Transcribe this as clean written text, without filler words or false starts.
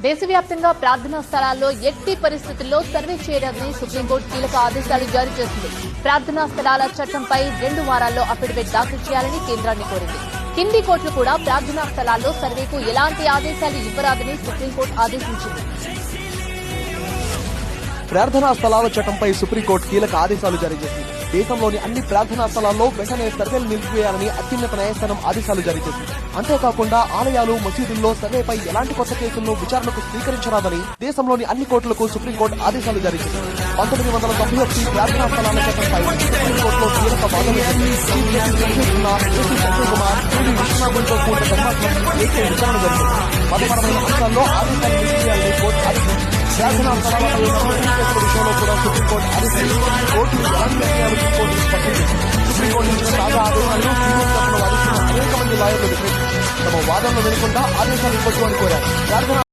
దేశవ్యాప్తంగా ప్రార్థనా స్థలాల్లో ఎట్టి పరిస్థితుల్లో సర్వే చేయడాన్ని సుప్రీంకోర్టు కీలక ఆదేశాలు జారీ చేసింది. ప్రార్థనా స్థలాల చట్టంపై 2 వారాల్లో అఫిడవిట్ దాఖలు చేయాలని కేంద్రాన్ని కోరింది. కింది కోర్టులు కూడా ప్రార్థనా స్థలాల్లో సర్వేకు ఎలాంటి ఆదేశాలు ఇవ్వరాదని సుప్రీంకోర్టు ఆదేశించింది. ప్రార్థనా స్థలాల చట్టంపై సుప్రీంకోర్టు కీలక ఆదేశాలు జారీ చేసింది. దేశంలోని అన్ని ప్రార్థనా స్థలాల్లో వెంటనే సర్వేలు నిలిపివేయాలని అత్యున్నత న్యాయస్థానం ఆదేశాలు జారీ చేసింది. అంతేకాకుండా ఆలయాలు, మసీదుల్లో సర్వేపై ఎలాంటి కొత్త కేసులను విచారణకు స్వీకరించరాదని దేశంలోని అన్ని కోర్టులకు సుప్రీంకోర్టు ఆదేశాలు జారీ చేసింది. 1991 ప్రార్థనా స్థలాల చట్టంపై సుప్రీంకోర్టులో కీలక వాదనలు విచారణ జరిగింది. మతపరమైన అంశాల్లో ఆదేశాలు నిలిపివేయాలని కోర్టు ఆదేశించింది. ప్రార్థనా స్థలాలపై విషయంలో కూడా సుప్రీంకోర్టు ఆదేశించింది. కోర్టు ఎలాంటి నిర్ణయాలు తీసుకోవాలని స్పష్టం చేసింది. సుప్రీంకోర్టు ఇచ్చిన తాజా ఆదేశాలను వాదిస్తున్న అనేక మంది లాయర్లు తమ వాదనలు వెనుకుండా ఆదేశాలు ఇవ్వచ్చు అని కోరారు.